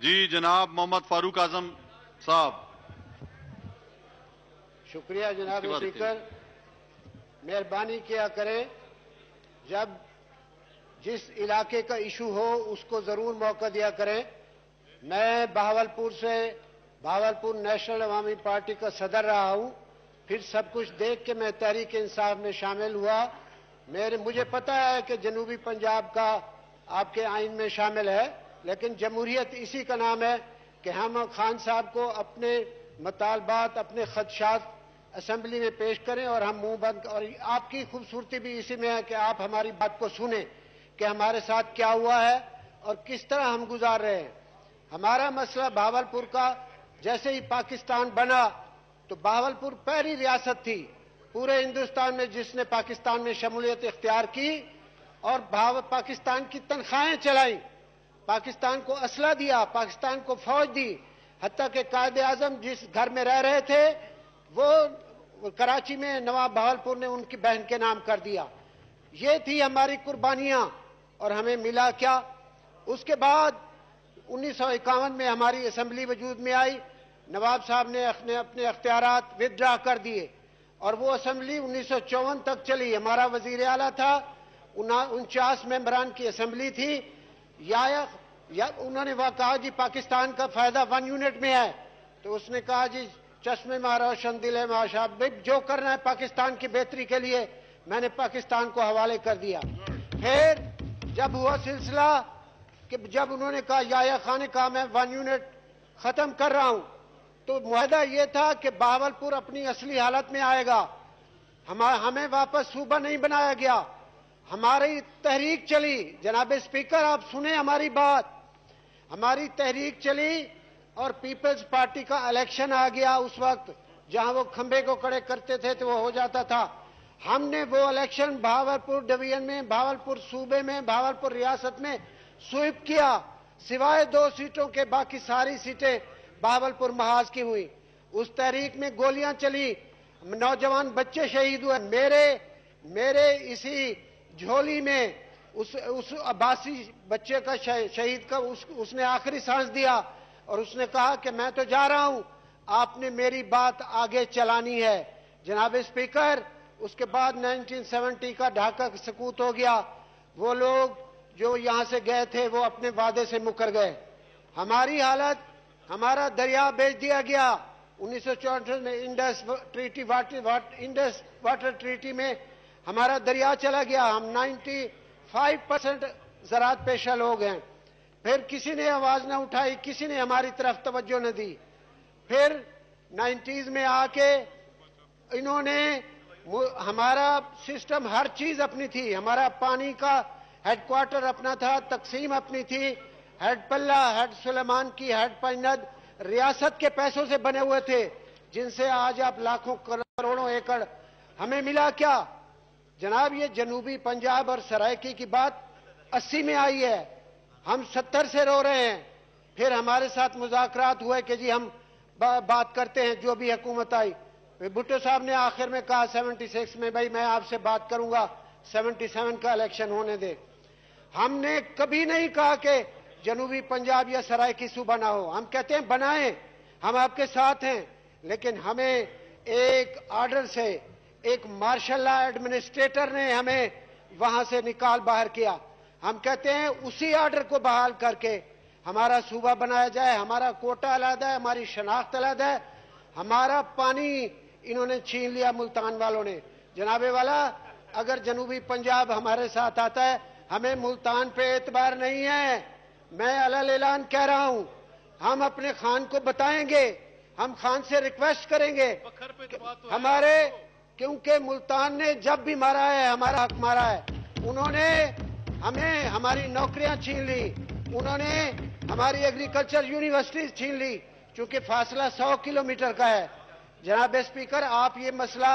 जी जनाब मोहम्मद फारूक आजम साहब। शुक्रिया जनाब स्पीकर, मेहरबानी किया करें, जब जिस इलाके का इशू हो उसको जरूर मौका दिया करें। मैं भावलपुर नेशनल अवामी पार्टी का सदर रहा हूं, फिर सब कुछ देख के मैं तहरीक इंसाफ में शामिल हुआ। मुझे पता है कि जनूबी पंजाब का आपके आइन में शामिल है, लेकिन जमहूरियत इसी का नाम है कि हम खान साहब को अपने मतालबात, अपने खदशात असेंबली में पेश करें और हम मुंह बंद। और आपकी खूबसूरती भी इसी में है कि आप हमारी बात को सुने कि हमारे साथ क्या हुआ है और किस तरह हम गुजार रहे हैं। हमारा मसला भावलपुर का, जैसे ही पाकिस्तान बना तो भावलपुर पहली रियासत थी पूरे हिंदुस्तान में जिसने पाकिस्तान में शमूलियत इख्तियार की और पाकिस्तान की तनख्वाहें चलाई, पाकिस्तान को असला दिया, पाकिस्तान को फौज दी। हत्ता कि कायदे आजम जिस घर में रह रहे थे वो कराची में नवाब भावलपुर ने उनकी बहन के नाम कर दिया। ये थी हमारी कुर्बानियां और हमें मिला क्या? उसके बाद 1951 में हमारी असेंबली वजूद में आई, नवाब साहब ने अपने अख्तियारात विदड्रा कर दिए और वो असेंबली 1954 तक चली। हमारा वजीर आला था, 49 मेंबरान की असेंबली थी। या उन्होंने वह कहा जी पाकिस्तान का फायदा 1 यूनिट में है, तो उसने कहा जी चश्मे में रोशन दिल है माशाब, जो करना है पाकिस्तान की बेहतरी के लिए मैंने पाकिस्तान को हवाले कर दिया। फिर जब हुआ सिलसिला कि जब उन्होंने कहा याया खान ने कहा मैं 1 यूनिट खत्म कर रहा हूं, तो मुआहदा यह था कि भावलपुर अपनी असली हालत में आएगा। हमें वापस सूबा नहीं बनाया गया, हमारी तहरीक चली। जनाब स्पीकर आप सुने हमारी बात, हमारी तहरीक चली और पीपल्स पार्टी का इलेक्शन आ गया। उस वक्त जहां वो खंबे को खड़े करते थे तो वो हो जाता था। हमने वो इलेक्शन भावलपुर डिवीजन में, भावलपुर सूबे में, भावलपुर रियासत में स्वीप किया, सिवाय 2 सीटों के बाकी सारी सीटें भावलपुर महाज की हुई। उस तहरीक में गोलियां चली, नौजवान बच्चे शहीद हुए। मेरे इसी झोली में उस अब्बासी बच्चे का शहीद का उसने आखिरी सांस दिया और उसने कहा कि मैं तो जा रहा हूं, आपने मेरी बात आगे चलानी है। जनाब स्पीकर, उसके बाद 1970 का ढाका सकूत हो गया। वो लोग जो यहां से गए थे वो अपने वादे से मुकर गए। हमारी हालत, हमारा दरिया बेच दिया गया। 1964 में इंडस वाटर ट्रीटी में हमारा दरिया चला गया। हम 95% ज़राअत पेशा लोग हैं। फिर किसी ने आवाज न उठाई, किसी ने हमारी तरफ तवज्जो न दी। फिर 90s में आके इन्होंने हमारा सिस्टम, हर चीज अपनी थी। हमारा पानी का हेडक्वार्टर अपना था, तकसीम अपनी थी, हेड पल्ला, हेड सुलेमान की, हेड पैनद रियासत के पैसों से बने हुए थे, जिनसे आज आप लाखों करोड़ों एकड़। हमें मिला क्या जनाब? ये जनूबी पंजाब और सरायकी की बात 80 में आई है, हम 70 से रो रहे हैं। फिर हमारे साथ मुज़ाकरात हुए कि जी हम बात करते हैं, जो भी हुकूमत आई। भुट्टो साहब ने आखिर में कहा 76 में, भाई मैं आपसे बात करूंगा, 77 का इलेक्शन होने दे। हमने कभी नहीं कहा कि जनूबी पंजाब या सरायकी सूबा ना हो। हम कहते हैं बनाएं, हम आपके साथ हैं, लेकिन हमें एक आर्डर से, एक मार्शल लॉ एडमिनिस्ट्रेटर ने हमें वहां से निकाल बाहर किया। हम कहते हैं उसी आर्डर को बहाल करके हमारा सूबा बनाया जाए। हमारा कोटा अलग है, हमारी शनाख्त अलग है, हमारा पानी इन्होंने छीन लिया मुल्तान वालों ने। जनाबे वाला, अगर जनूबी पंजाब हमारे साथ आता है, हमें मुल्तान पे एतबार नहीं है। मैं अलल ऐलान कह रहा हूं, हम अपने खान को बताएंगे, हम खान से रिक्वेस्ट करेंगे हमारे, क्योंकि मुल्तान ने जब भी मारा है हमारा हक मारा है। उन्होंने हमें हमारी नौकरियां छीन ली, उन्होंने हमारी एग्रीकल्चर यूनिवर्सिटीज छीन ली, चूंकि फासला 100 किलोमीटर का है। जनाब स्पीकर, आप ये मसला,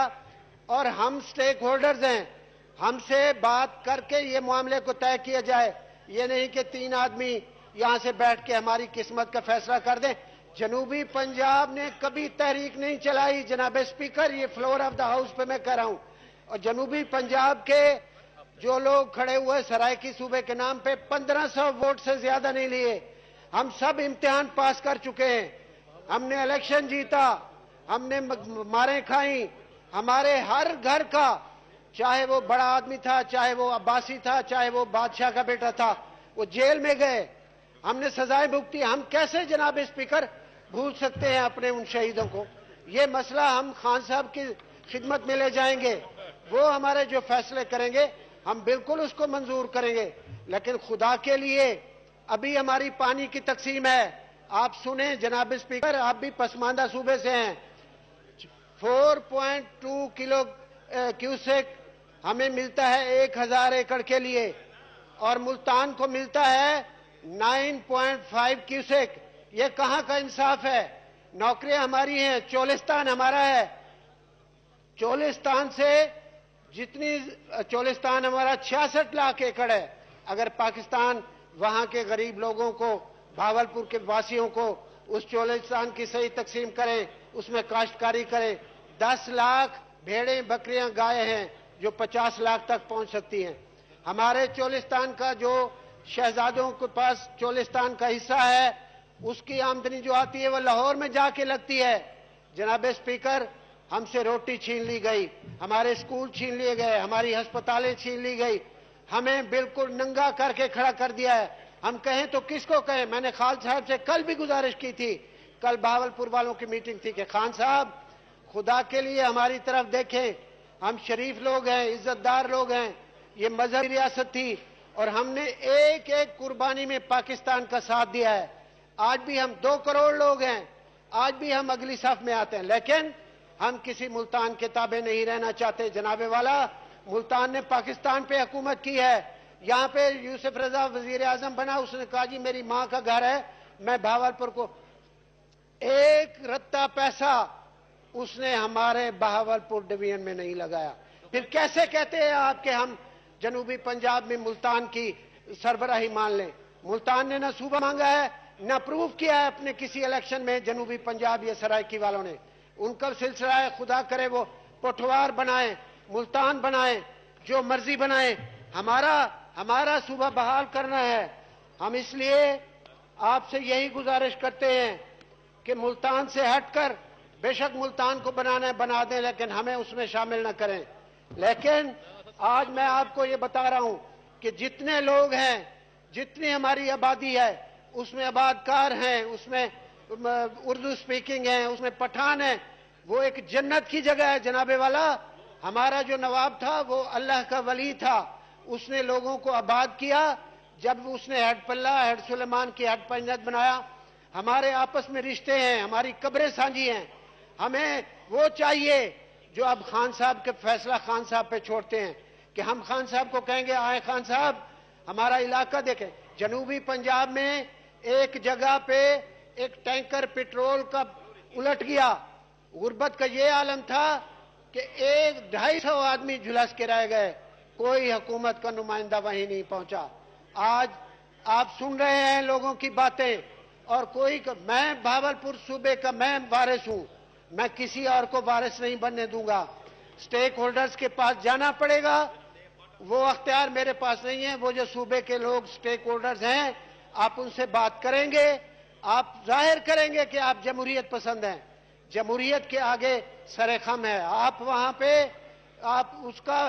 और हम स्टेक होल्डर्स हैं, हमसे बात करके ये मामले को तय किया जाए। ये नहीं कि 3 आदमी यहां से बैठ के हमारी किस्मत का फैसला कर दें। जनूबी पंजाब ने कभी तहरीक नहीं चलाई। जनाब स्पीकर, ये फ्लोर ऑफ द हाउस पे मैं कह रहा हूं। और जनूबी पंजाब के जो लोग खड़े हुए सरायकी सूबे के नाम पे 1500 वोट से ज्यादा नहीं लिए। हम सब इम्तिहान पास कर चुके हैं, हमने इलेक्शन जीता, हमने मारें खाई, हमारे हर घर का, चाहे वो बड़ा आदमी था, चाहे वो अब्बासी था, चाहे वो बादशाह का बेटा था, वो जेल में गए, हमने सजाएं भुगती। हम कैसे जनाब स्पीकर भूल सकते हैं अपने उन शहीदों को? ये मसला हम खान साहब की खिदमत में ले जाएंगे, वो हमारे जो फैसले करेंगे हम बिल्कुल उसको मंजूर करेंगे। लेकिन खुदा के लिए अभी हमारी पानी की तकसीम है, आप सुने जनाब स्पीकर, आप भी पसमानदा सूबे से हैं, 4.2 किलो क्यूसेक हमें मिलता है 1000 एकड़ के लिए, और मुल्तान को मिलता है 9.5 क्यूसेक। ये कहां का इंसाफ है? नौकरियां हमारी हैं, चोलिस्तान हमारा है, चोलिस्तान से चोलिस्तान हमारा 66 लाख एकड़ है। अगर पाकिस्तान वहां के गरीब लोगों को, भावलपुर के वासियों को उस चोलिस्तान की सही तकसीम करें, उसमें काश्तकारी करें, 10 लाख भेड़ें, बकरियां, गायें हैं जो 50 लाख तक पहुंच सकती हैं। हमारे चोलिस्तान का जो शहजादों के पास चोलिस्तान का हिस्सा है, उसकी आमदनी जो आती है वो लाहौर में जाके लगती है। जनाब स्पीकर, हमसे रोटी छीन ली गई, हमारे स्कूल छीन लिए गए, हमारी अस्पतालें छीन ली गई, हमें बिल्कुल नंगा करके खड़ा कर दिया है। हम कहें तो किसको कहें? मैंने खान साहब से कल भी गुजारिश की थी, कल भावलपुर वालों की मीटिंग थी, कि खान साहब खुदा के लिए हमारी तरफ देखें, हम शरीफ लोग हैं, इज्जतदार लोग हैं, ये मजहबी रियासत थी और हमने एक एक कुर्बानी में पाकिस्तान का साथ दिया है। आज भी हम 2 करोड़ लोग हैं, आज भी हम अगली साफ में आते हैं, लेकिन हम किसी मुल्तान के ताबे नहीं रहना चाहते। जनाबे वाला, मुल्तान ने पाकिस्तान पे हुकूमत की है, यहां पे यूसुफ रजा वजीर आजम बना, उसने कहा जी मेरी मां का घर है, मैं भावलपुर को, एक रत्ता पैसा उसने हमारे बहावलपुर डिवीजन में नहीं लगाया। फिर कैसे कहते हैं आप कि हम जनूबी पंजाब में मुल्तान की सरबराही मान लें? मुल्तान ने न सूबा मांगा है, न प्रूव किया है अपने किसी इलेक्शन में जनूबी पंजाब या सरायकी वालों ने। उनका सिलसिला है, खुदा करे वो पोठवार बनाए, मुल्तान बनाए, जो मर्जी बनाए, हमारा सूबा बहाल करना है। हम इसलिए आपसे यही गुजारिश करते हैं कि मुल्तान से हटकर, बेशक मुल्तान को बनाना है बना दें, लेकिन हमें उसमें शामिल न करें। लेकिन आज मैं आपको ये बता रहा हूं कि जितने लोग हैं, जितनी हमारी आबादी है, उसमें आबादकार हैं, उसमें उर्दू स्पीकिंग है, उसमें पठान है, वो एक जन्नत की जगह है। जनाबे वाला, हमारा जो नवाब था वो अल्लाह का वली था, उसने लोगों को आबाद किया। जब उसने हेड पल्ला, हेड सुलेमान की हेड पंचायत बनाया, हमारे आपस में रिश्ते हैं, हमारी कब्रें साझी हैं। हमें वो चाहिए जो अब खान साहब के फैसला खान साहब पे छोड़ते हैं, कि हम खान साहब को कहेंगे आए खान साहब हमारा इलाका देखें। जनूबी पंजाब में एक जगह पे एक टैंकर पेट्रोल का उलट गया, गुर्बत का ये आलम था कि 1-250 आदमी झुलस के रह गए, कोई हुकूमत का नुमाइंदा वहीं नहीं पहुंचा। आज आप सुन रहे हैं लोगों की बातें, और मैं भावलपुर सूबे का मैं वारिस हूं, मैं किसी और को वारिस नहीं बनने दूंगा। स्टेक होल्डर्स के पास जाना पड़ेगा, वो अख्तियार मेरे पास नहीं है। वो जो सूबे के लोग स्टेक होल्डर्स हैं, आप उनसे बात करेंगे, आप जाहिर करेंगे कि आप जमहूरियत पसंद हैं। जमहूरियत के आगे सरेखम है, आप वहां पे आप उसका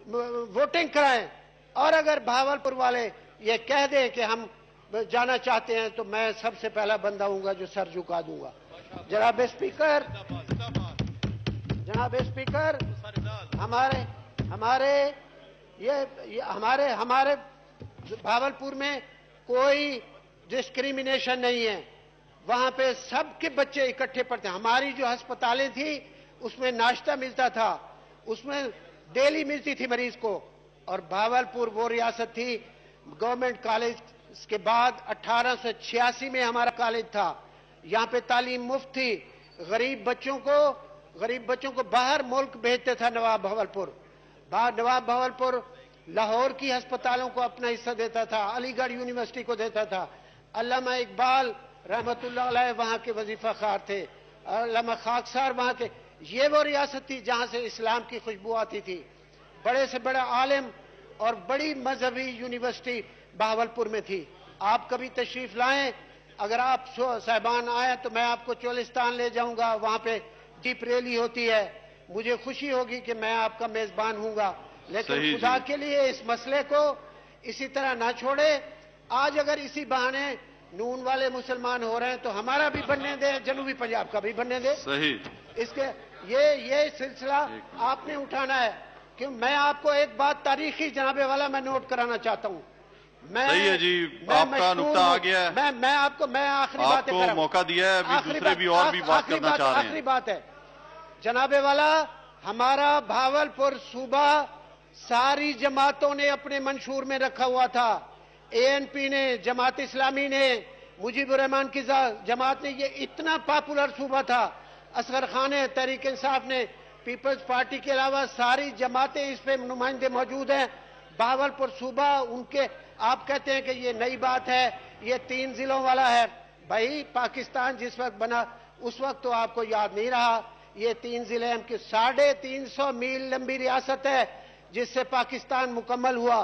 वोटिंग कराएं। और अगर भावलपुर वाले ये कह दें कि हम जाना चाहते हैं, तो मैं सबसे पहला बंदा हूंगा जो सर झुका दूंगा। जनाब स्पीकर, हमारे भावलपुर में कोई डिस्क्रिमिनेशन नहीं है, वहां पे सबके बच्चे इकट्ठे पढ़ते हैं। हमारी जो अस्पतालें थी उसमें नाश्ता मिलता था, उसमें डेली मिलती थी मरीज को। और भावलपुर वो रियासत थी, गवर्नमेंट कॉलेज के बाद 1886 में हमारा कॉलेज था, यहां पे तालीम मुफ्त थी। गरीब बच्चों को बाहर मुल्क भेजते था नवाब भावलपुर। नवाब भावलपुर लाहौर की अस्पतालों को अपना हिस्सा देता था, अलीगढ़ यूनिवर्सिटी को देता था। अल्लामा इकबाल रहमतुल्लाह अलैह वहां के वजीफा खार थे, अल्लामा खाकसार वहां के। ये वो रियासत थी जहां से इस्लाम की खुशबू आती थी। बड़े से बड़ा आलिम और बड़ी मजहबी यूनिवर्सिटी बहावलपुर में थी। आप कभी तशरीफ लाएं, अगर आप साहिबान आए तो मैं आपको चोलिस्तान ले जाऊंगा, वहां पे डीप रैली होती है, मुझे खुशी होगी कि मैं आपका मेजबान हूंगा। लेकिन सही खुदा जी। के लिए इस मसले को इसी तरह ना छोड़े। आज अगर इसी बहाने नून वाले मुसलमान हो रहे हैं तो हमारा भी बनने दे, जनूबी पंजाब का भी बनने दे। सही। इसके ये सिलसिला आपने उठाना है। कि मैं आपको एक बात तारीखी जनाबे वाला मैं नोट कराना चाहता हूं। सही है जी, आपका नुक्ता आ गया है। मैं आखिरी बात आपको मौका दिया है, अभी दूसरे भी और भी बात करना चाह रहे हैं। आखिरी बात है जनाबे वाला, हमारा भावलपुर सूबा सारी जमातों ने अपने मंशूर में रखा हुआ था। एएनपी ने, जमात इस्लामी ने, मुजीबुर रहमान की जमात ने, ये इतना पॉपुलर सूबा था। असगर खान ने, तहरीक इंसाफ ने, पीपल्स पार्टी के अलावा सारी जमातें इस पे नुमाइंदे मौजूद हैं। भावलपुर सूबा उनके, आप कहते हैं कि ये नई बात है, ये 3 जिलों वाला है। भाई पाकिस्तान जिस वक्त बना उस वक्त तो आपको याद नहीं रहा। ये 3 जिले हैं कि 350 मील लंबी रियासत है जिससे पाकिस्तान मुकम्मल हुआ।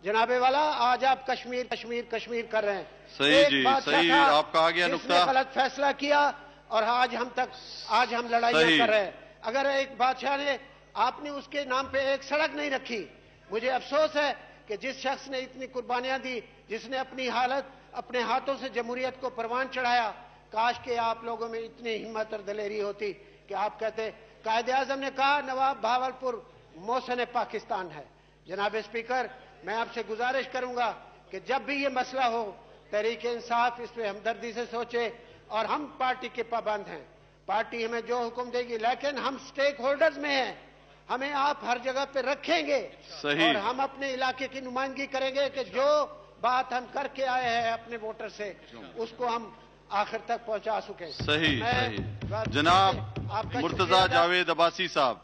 जनाबे वाला आज आप कश्मीर कश्मीर कश्मीर कर रहे हैं। सही जी, सही, आपका आ गया नुक्ता। गलत फैसला किया और आज हम लड़ाई कर रहे हैं। अगर एक बादशाह ने, आपने उसके नाम पे एक सड़क नहीं रखी। मुझे अफसोस है कि जिस शख्स ने इतनी कुर्बानियां दी, जिसने अपने हाथों से जमहूरियत को परवान चढ़ाया, काश के आप लोगों में इतनी हिम्मत और दलेरी होती कि आप कहते। कायदे आजम ने कहा नवाब भावलपुर मोहसन पाकिस्तान है। जनाब स्पीकर, मैं आपसे गुजारिश करूंगा कि जब भी ये मसला हो, तहरीक इंसाफ इस पे हमदर्दी से सोचे। और हम पार्टी के पाबंद हैं, पार्टी हमें जो हुक्म देगी, लेकिन हम स्टेक होल्डर्स में हैं, हमें आप हर जगह पे रखेंगे। सही। और हम अपने इलाके की नुमाइंदगी करेंगे कि जो बात हम करके आए हैं अपने वोटर से, उसको हम आखिर तक पहुंचा सकें। सही। जनाब मुर्तजा जावेद अब्बासी साहब।